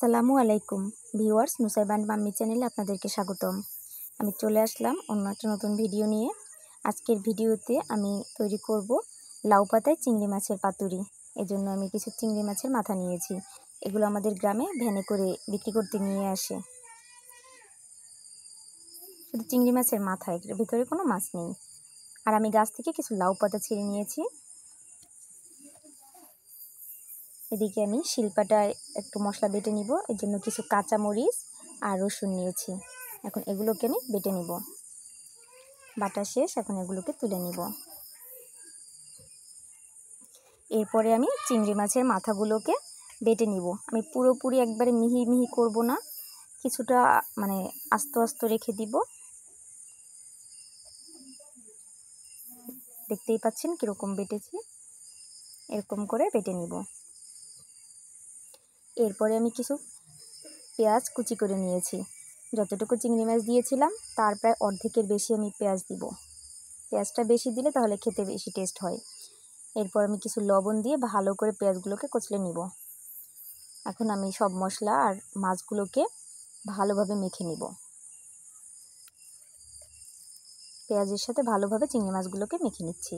আসসালামু আলাইকুম viewers, Nusaiba and mummy চ্যানেলে আপনাদেরকে স্বাগতম। আমি চলে আসলাম অন্য একটা নতুন ভিডিও নিয়ে। আজকের ভিডিওতে আমি তৈরি করব লাউ পাতায় চিংড়ি মাছের পাতুরি। এজন্য আমি কিছু চিংড়ি মাছের মাথা নিয়েছি। এগুলো আমাদের গ্রামে ভ্যানে করে বিক্রি করতে নিয়ে আসে। শুধু চিংড়ি মাছের মাথা, এর ভিতরে কোনো মাছ নেই। আর আমি গাছ থেকে কিছু লাউ পাতা ছিঁড়ে নিয়েছি। এদিকে আমি শিলপাটায় একটু মশলা বেটে নিব। এর জন্য কিছু কাঁচা মরিচ আর রসুন নিয়েছি। এখন এগুলোকে আমি বেটে নিব। বাটা শেষ, এখন এগুলোকে তুলে নিব। এরপরে আমি চিংড়ি মাছের মাথাগুলোকে বেটে নিব। আমি পুরোপুরি একবারে মিহি মিহি করব না, কিছুটা আস্ত আস্ত রেখে দিব। দেখতেই পাচ্ছেন কীরকম বেটেছি, এরকম করে বেটে নিব। এরপরে আমি কিছু পেঁয়াজ কুচি করে নিয়েছি। যতটুকু চিংড়ি মাছ দিয়েছিলাম তার প্রায় অর্ধেকের বেশি আমি পেঁয়াজ দিব। পেঁয়াজটা বেশি দিলে তাহলে খেতে বেশি টেস্ট হয়। এরপর আমি কিছু লবণ দিয়ে ভালো করে পেঁয়াজগুলোকে কচলে নিব। এখন আমি সব মশলা আর মাছগুলোকে ভালোভাবে মেখে নিব। পেঁয়াজের সাথে ভালোভাবে চিংড়ি মাছগুলোকে মেখে নিচ্ছি।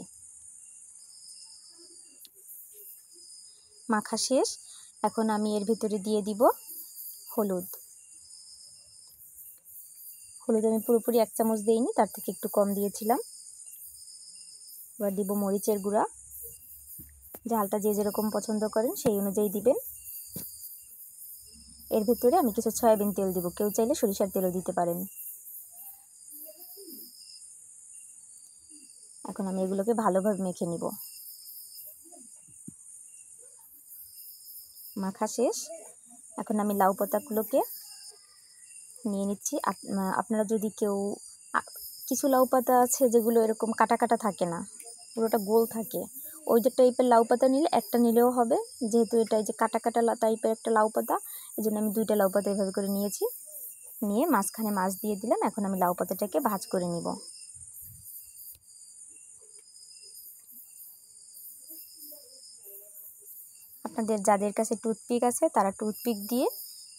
মাখা শেষ, এখন আমি এর ভিতরে দিয়ে দিব হলুদ। হলুদ আমি পুরোপুরি 1 চামচ দিইনি, তার থেকে একটু কম দিয়েছিলাম। এবার দিব মরিচের গুঁড়া। ঝালটা যে যেরকম পছন্দ করেন সেই অনুযায়ী দিবেন। এর ভিতরে আমি কিছু সয়াবিন তেল দিব, কেউ চাইলে সরিষার তেলও দিতে পারেন। এখন আমি এগুলোকে ভালোভাবে মেখে নিব। মাখা শেষ, এখন আমি লাউ পাতাগুলোকে নিয়ে নিচ্ছি। আপনারা যদি কেউ কিছু লাউ পাতা আছে যেগুলো এরকম কাটা কাটা থাকে না, পুরোটা গোল থাকে, ওই যে টাইপের লাউ পাতা নিলে একটা নিলেও হবে। যেহেতু এটা এই যে কাটা কাটা টাইপের একটা লাউ পাতা, এই জন্য আমি 2টা লাউ পাতা এভাবে করে নিয়েছি। নিয়ে মাঝখানে মাছ দিয়ে দিলাম। এখন আমি লাউ পাতাটাকে ভাজ করে নিব। আপনাদের যাদের কাছে টুথপিক আছে তারা টুথপিক দিয়ে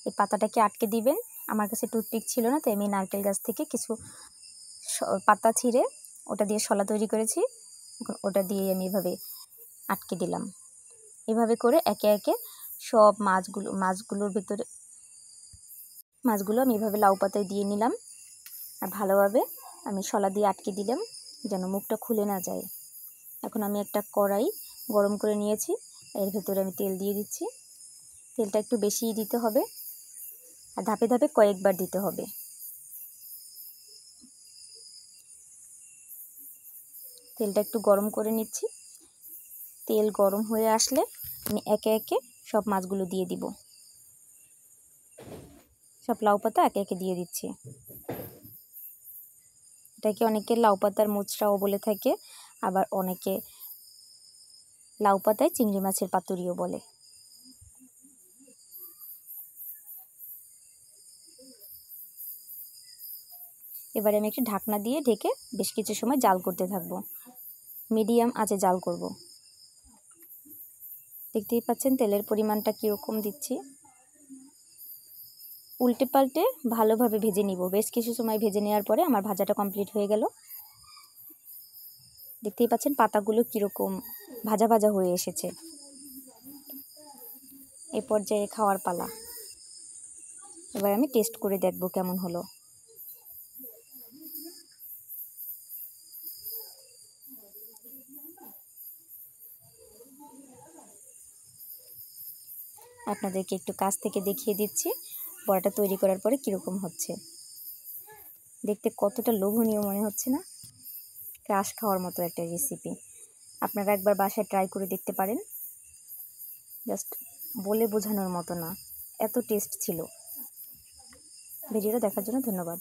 এই পাতাটাকে আটকে দিবেন। আমার কাছে টুথপিক ছিল না, তাই আমি নারকেল গাছ থেকে কিছু পাতা ছিঁড়ে ওটা দিয়ে শলা তৈরি করেছি। এখন ওটা দিয়ে আমি এভাবে আটকে দিলাম। এভাবে করে একে একে সব মাছগুলোর ভিতরে মাছগুলো আমি এভাবে লাউ পাতায় দিয়ে নিলাম। আর ভালোভাবে আমি শলা দিয়ে আটকে দিলাম যেন মুখটা খুলে না যায়। এখন আমি একটা কড়াই গরম করে নিয়েছি, এর ভেতরে আমি তেল দিয়ে দিচ্ছি। তেলটা একটু বেশিই দিতে হবে আর ধাপে ধাপে কয়েকবার দিতে হবে। তেলটা একটু গরম করে নিচ্ছি। তেল গরম হয়ে আসলে আমি একে একে সব মাছগুলো দিয়ে দিব। সব লাউ পাতা একে একে দিয়ে দিচ্ছি। এটাকে অনেকে লাউ পাতার মোচড়াও বলে থাকে, আবার অনেকে লাউ পাতায় চিংড়ি মাছের পাতুরিও বলে। এবারে আমি একটু ঢাকনা দিয়ে ঢেকে বেশ কিছু সময় জাল করতে থাকবো। মিডিয়াম আঁচে জাল করব। দেখতেই পাচ্ছেন তেলের পরিমাণটা কীরকম দিচ্ছি। উল্টে পাল্টে ভালোভাবে ভেজে নিব। বেশ কিছু সময় ভেজে নেওয়ার পরে আমার ভাজাটা কমপ্লিট হয়ে গেল। দেখতেই পাচ্ছেন পাতাগুলো কীরকম ভাজা ভাজা হয়ে এসেছে। এই পর্যায়ে খাওয়ার পালা। এবার আমি টেস্ট করে দেখব কেমন হলো। আপনাদেরকে একটু কাছ থেকে দেখিয়ে দিচ্ছি বড়াটা তৈরি করার পরে কীরকম হচ্ছে। দেখতে কতটা লোভনীয় মনে হচ্ছে না? ক্রাশ খাওয়ার মতো একটা রেসিপি। আপনারা একবার বাসায় ট্রাই করে দেখতে পারেন। জাস্ট বলে বোঝানোর মতো না, এত টেস্ট ছিল। ভিডিওটা দেখার জন্য ধন্যবাদ।